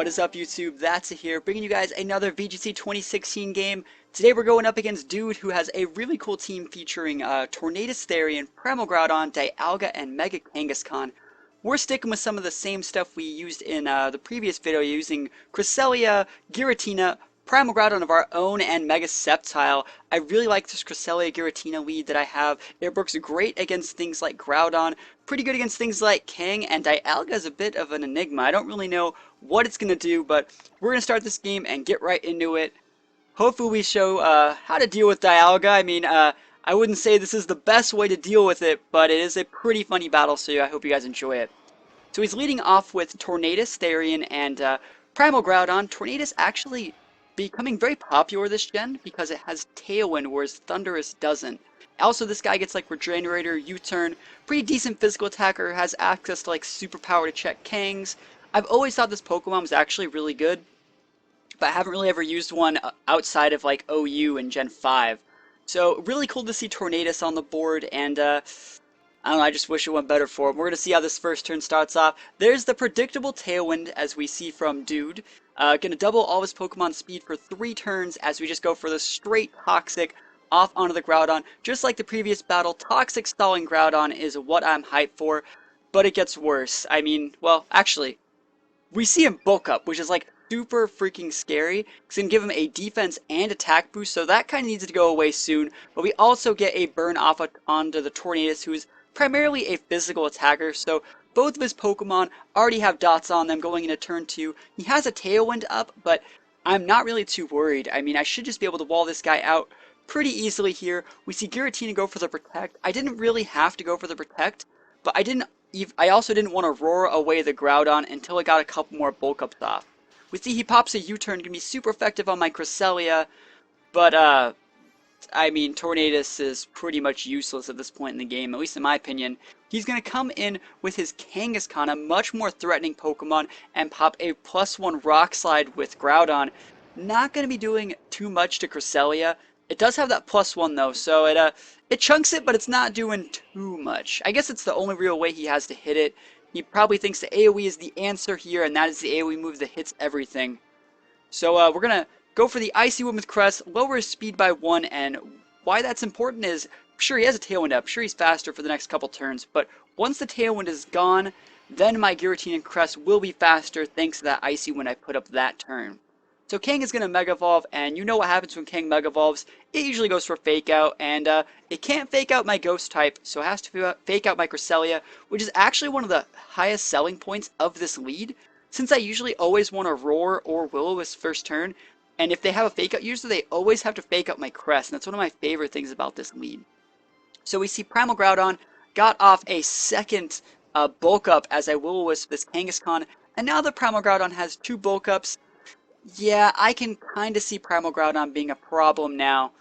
What is up, YouTube? That's here, bringing you guys another VGC 2016 game. Today we're going up against Dude, who has a really cool team featuring Tornadus Therian, Primalgroudon, Dialga, and Mega Kangaskhan. We're sticking with some of the same stuff we used in the previous video, using Cresselia, Giratina, Primalgroudon of our own, and Mega Sceptile. I really like this Cresselia Giratina lead that I have. It works great against things like Groudon, pretty good against things like Kang, and Dialga is a bit of an enigma. I don't really know what it's going to do, but we're going to start this game and get right into it. Hopefully we show how to deal with Dialga. I mean, I wouldn't say this is the best way to deal with it, but it is a pretty funny battle, so I hope you guys enjoy it. So he's leading off with Tornadus Therian and Primal Groudon. Tornadus actually becoming very popular this gen because it has Tailwind, whereas Thundurus doesn't. Also, this guy gets like Regenerator, U-Turn, pretty decent physical attacker, has access to like superpower to check Kangs. I've always thought this Pokemon was actually really good, but I haven't really ever used one outside of like OU in Gen 5. So really cool to see Tornadus on the board, and I don't know, I just wish it went better for him. We're going to see how this first turn starts off. There's the predictable Tailwind, as we see from Dude. Going to double all his Pokemon speed for 3 turns as we just go for the straight Toxic off onto the Groudon. Just like the previous battle, Toxic stalling Groudon is what I'm hyped for, but it gets worse. I mean, well, actually, we see him bulk up, which is like super freaking scary. It's going to give him a defense and attack boost, so that kind of needs to go away soon. But we also get a burn off onto the Tornadus, who's primarily a physical attacker, so both of his Pokemon already have dots on them going into turn 2. He has a Tailwind up, but I'm not really too worried. I mean, I should just be able to wall this guy out pretty easily here. We see Giratina go for the Protect. I didn't really have to go for the Protect, but I also didn't want to roar away the Groudon until I got a couple more bulk ups off. We see he pops a U-turn, gonna be super effective on my Cresselia, but I mean, Tornadus is pretty much useless at this point in the game, at least in my opinion. He's going to come in with his Kangaskhan, a much more threatening Pokemon, and pop a +1 Rock Slide with Groudon. Not going to be doing too much to Cresselia. It does have that +1 though, so it chunks it, but it's not doing too much. I guess it's the only real way he has to hit it. He probably thinks the AoE is the answer here, and that is the AoE move that hits everything. So we're going to go for the Icy Wind with Crest, lower his speed by 1, and why that's important is, sure, he has a Tailwind up, sure, he's faster for the next couple turns, but once the Tailwind is gone, then my Giratina and Crest will be faster thanks to that Icy Wind I put up that turn. So Kang is going to Mega Evolve, and you know what happens when Kang Mega Evolves. It usually goes for Fake Out, and it can't Fake Out my Ghost type, so it has to Fake Out my Cresselia, which is actually one of the highest selling points of this lead. Since I usually always want to Roar or Will-O-Wisp first turn, and if they have a Fake Out user, they always have to Fake Out my Crest, and that's one of my favorite things about this lead. So we see Primal Groudon got off a second bulk up as I Will-O-Wisp this Kangaskhan, and now that Primal Groudon has 2 bulk ups, yeah, I can kind of see Primal Groudon being a problem now,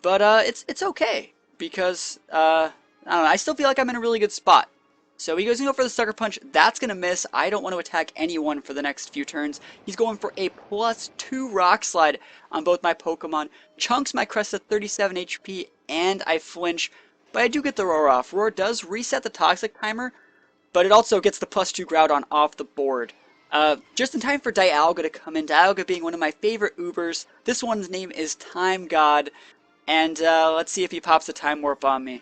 but it's okay, because, I don't know, I still feel like I'm in a really good spot. So he goes to go for the Sucker Punch. That's going to miss. I don't want to attack anyone for the next few turns. He's going for a +2 Rock Slide on both my Pokemon. Chunks my Crest at 37 HP, and I flinch, but I do get the Roar off. Roar does reset the Toxic timer, but it also gets the +2 Groudon off the board. Just in time for Dialga to come in. Dialga being one of my favorite Ubers. This one's name is Time God, and let's see if he pops the Time Warp on me.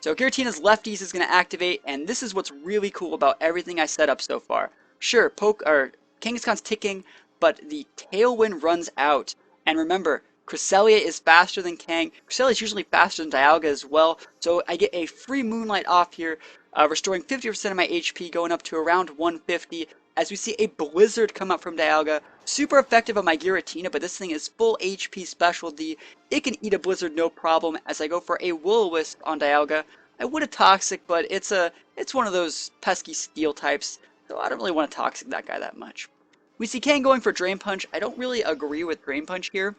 So Giratina's Lefties is going to activate, and this is what's really cool about everything I set up so far. Sure, Kangaskhan's ticking, but the Tailwind runs out. And remember, Cresselia is faster than Kang. Cresselia is usually faster than Dialga as well, so I get a free Moonlight off here, restoring 50% of my HP, going up to around 150. As we see a Blizzard come up from Dialga, super effective on my Giratina, but this thing is full HP specialty. It can eat a Blizzard no problem as I go for a Will-O-Wisp on Dialga. I would have Toxic, but it's one of those pesky Steel types, so I don't really want to Toxic that guy that much. We see Kang going for Drain Punch. I don't really agree with Drain Punch here,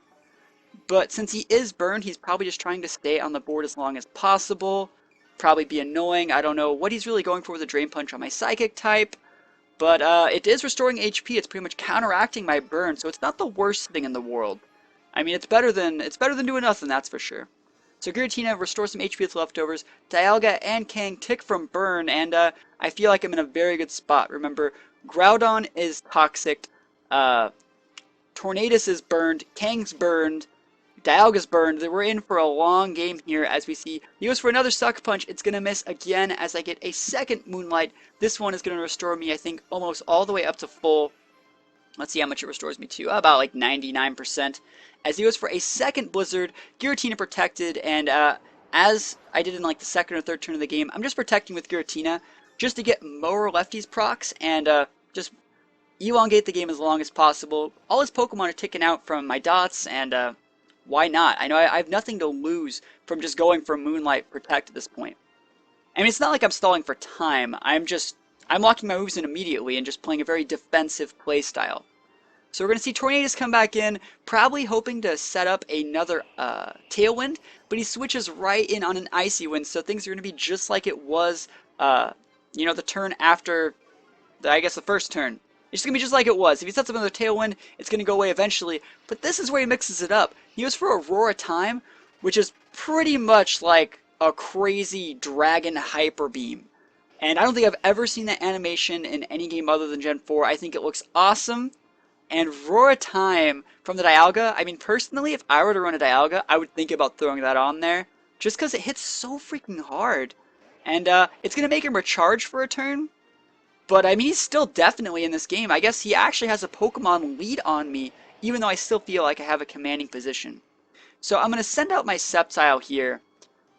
but since he is burned, he's probably just trying to stay on the board as long as possible. Probably be annoying. I don't know what he's really going for with a Drain Punch on my Psychic type. But it is restoring HP. It's pretty much counteracting my burn, so it's not the worst thing in the world. I mean, it's better than doing nothing, that's for sure. So Giratina restores some HP with leftovers. Dialga and Kang tick from burn, and I feel like I'm in a very good spot. Remember, Groudon is toxic. Uh, Tornadus is burned, Kang's burned, Dialga's burned. We're in for a long game here as we see. He goes for another Sucker Punch. It's going to miss again as I get a second Moonlight. This one is going to restore me, I think, almost all the way up to full. Let's see how much it restores me to. About like 99%. As he goes for a second Blizzard, Giratina protected, and as I did in like the second or third turn of the game, I'm just protecting with Giratina just to get Mower Lefty's procs and just elongate the game as long as possible. All his Pokemon are ticking out from my dots, and why not? I know I have nothing to lose from just going for Moonlight Protect at this point. I mean, it's not like I'm stalling for time. I'm locking my moves in immediately and just playing a very defensive play style. So we're going to see Tornadus come back in, probably hoping to set up another Tailwind, but he switches right in on an Icy Wind, so things are going to be just like it was, the turn after, I guess, the first turn. It's going to be just like it was. If he sets up another Tailwind, it's going to go away eventually, but this is where he mixes it up. He goes for Aurora Time, which is pretty much like a crazy Dragon Hyper Beam. And I don't think I've ever seen that animation in any game other than Gen 4. I think it looks awesome. And Aurora Time from the Dialga, I mean, personally, if I were to run a Dialga, I would think about throwing that on there. Just because it hits so freaking hard. And it's going to make him recharge for a turn. But, I mean, he's still definitely in this game. I guess he actually has a Pokemon lead on me, even though I still feel like I have a commanding position. So I'm going to send out my Sceptile here.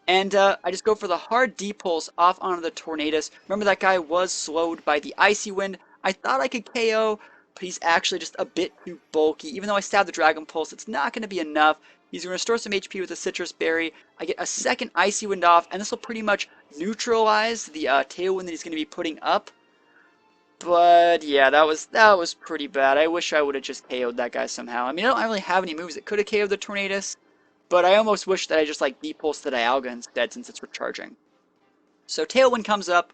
And I just go for the hard D-Pulse off onto the Tornadus. Remember, that guy was slowed by the Icy Wind. I thought I could KO, but he's actually just a bit too bulky. Even though I stabbed the Dragon Pulse, it's not going to be enough. He's going to restore some HP with a Citrus Berry. I get a second Icy Wind off, and this will pretty much neutralize the Tailwind that he's going to be putting up. But yeah, that was pretty bad. I wish I would have just KO'd that guy somehow. I mean, I don't really have any moves that could have KO'd the Tornadus, but I almost wish that I just like D-Pulse the Dialga instead since it's recharging. So Tailwind comes up,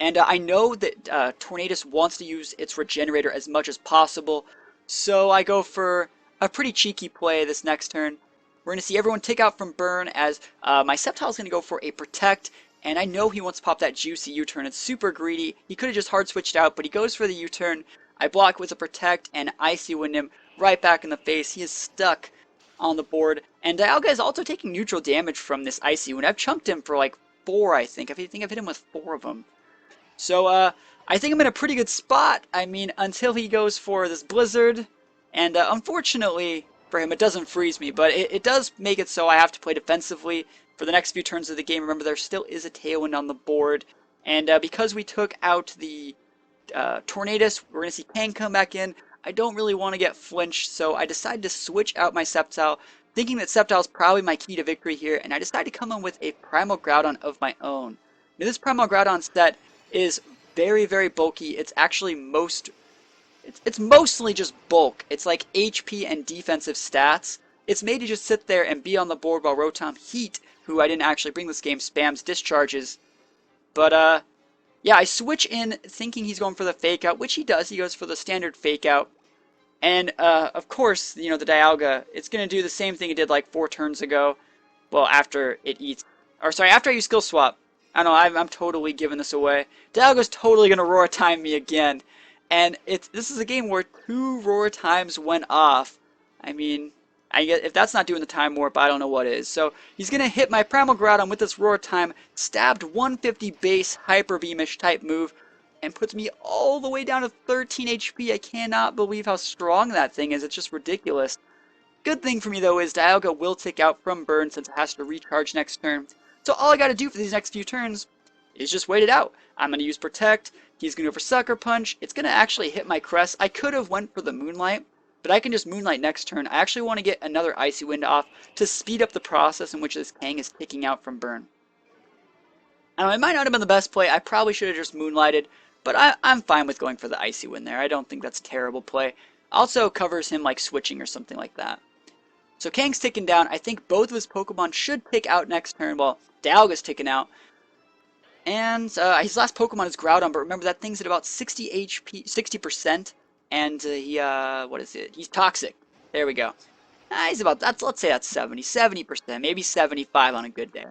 and I know that Tornadus wants to use its Regenerator as much as possible, so I go for a pretty cheeky play this next turn. We're going to see everyone take out from Burn as my Sceptile is going to go for a Protect, and I know he wants to pop that juicy U-turn. It's super greedy. He could have just hard switched out, but he goes for the U-turn. I block with a Protect and Icy Wind him right back in the face. He is stuck on the board. And Dialga is also taking neutral damage from this Icy Wind. I've chunked him for like 4, I think. I've hit him with 4 of them. So, I think I'm in a pretty good spot. I mean, until he goes for this Blizzard. And unfortunately for him, it doesn't freeze me, but it does make it so I have to play defensively for the next few turns of the game. Remember, there still is a Tailwind on the board, and because we took out the Tornadus, we're going to see Kang come back in. I don't really want to get flinched, so I decided to switch out my Sceptile, thinking that Sceptile is probably my key to victory here, and I decided to come in with a Primal Groudon of my own. Now, this Primal Groudon set is very, very bulky. It's actually it's mostly just bulk. It's like HP and defensive stats. It's made to just sit there and be on the board while Rotom Heat, who I didn't actually bring this game, spams discharges. But, yeah, I switch in thinking he's going for the Fake Out, which he does. He goes for the standard Fake Out. And, of course, the Dialga, it's going to do the same thing it did like 4 turns ago. Well, after it eats... Or, sorry, after I use Skill Swap. I don't know, I'm totally giving this away. Dialga's totally going to Roar Time me again. And this is a game where 2 Roar Times went off. I mean, if that's not doing the Time Warp, I don't know what is. So he's going to hit my Primal Groudon with this Roar Time, stabbed 150 base Hyper Beamish type move, and puts me all the way down to 13 HP. I cannot believe how strong that thing is. It's just ridiculous. Good thing for me, though, is Dialga will tick out from Burn since it has to recharge next turn. So all I got to do for these next few turns is just wait it out. I'm going to use Protect. He's going to go for Sucker Punch. It's going to actually hit my Crest. I could have went for the Moonlight, but I can just Moonlight next turn. I actually want to get another Icy Wind off to speed up the process in which this Kang is ticking out from Burn. I know it might not have been the best play. I probably should have just Moonlighted, but I'm fine with going for the Icy Wind there. I don't think that's a terrible play. Also covers him like switching or something like that. So Kang's ticking down. I think both of his Pokemon should tick out next turn. Well, Dialga's ticking out. And his last Pokemon is Groudon, but remember that thing's at about 60 HP, 60%, and what is it? He's toxic. There we go. He's about, let's say that's 70%, maybe 75 on a good day.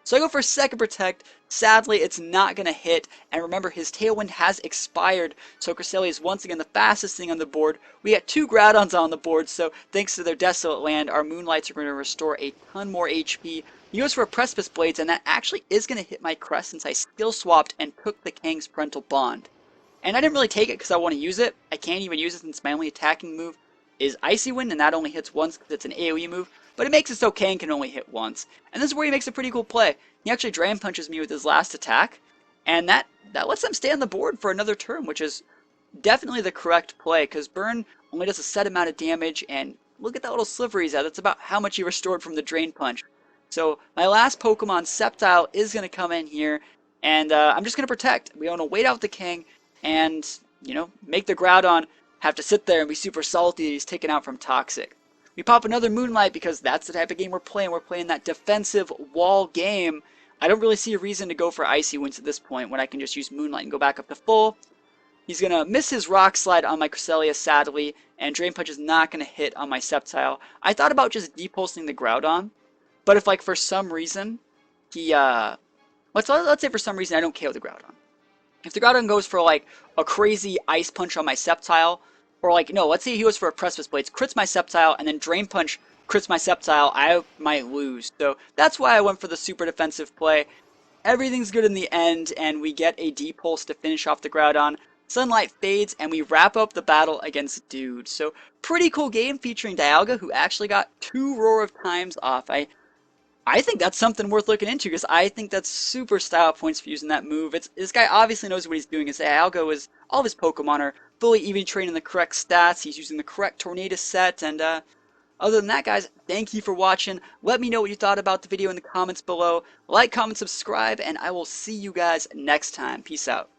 So I go for second protect. Sadly, it's not going to hit. And remember, his Tailwind has expired. So Cresselia is once again the fastest thing on the board. We got 2 Groudons on the board. So thanks to their Desolate Land, our Moonlights are going to restore a ton more HP. He goes for a Precipice Blades, and that actually is going to hit my Crest since I skill swapped and took the Kang's Parental Bond. And I didn't really take it because I want to use it. I can't even use it since my only attacking move is Icy Wind, and that only hits once because it's an AoE move. But it makes it so Kang can only hit once. And this is where he makes a pretty cool play. He actually Drain Punches me with his last attack, and that lets them stay on the board for another turn, which is definitely the correct play, because Burn only does a set amount of damage, and look at that little sliver he's at. That's about how much he restored from the Drain Punch. So my last Pokemon, Sceptile, is going to come in here, and I'm just going to protect. We want to wait out the Kang, and, you know, make the Groudon have to sit there and be super salty that he's taken out from Toxic. We pop another Moonlight because that's the type of game we're playing. We're playing that defensive wall game. I don't really see a reason to go for Icy Winds at this point when I can just use Moonlight and go back up to full. He's going to miss his Rock Slide on my Cresselia, sadly, and Drain Punch is not going to hit on my Sceptile. I thought about just depulsing the Groudon, but if, like, for some reason, he, let's say for some reason I don't KO the Groudon. If the Groudon goes for, like, a crazy Ice Punch on my Sceptile, or, like, no, let's say he goes for a Precipice Blades, crits my Sceptile, and then Drain Punch crits my Sceptile, I might lose. So that's why I went for the super defensive play. Everything's good in the end, and we get a Depulse to finish off the Groudon. Sunlight fades, and we wrap up the battle against Dude. So pretty cool game featuring Dialga, who actually got 2 Roar of Times off. I think that's something worth looking into because I think that's super style points for using that move. This guy obviously knows what he's doing. His Dialga is all of his Pokemon are fully EV trained in the correct stats. He's using the correct Tornado set. And other than that, guys, thank you for watching. Let me know what you thought about the video in the comments below. Like, comment, subscribe, and I will see you guys next time. Peace out.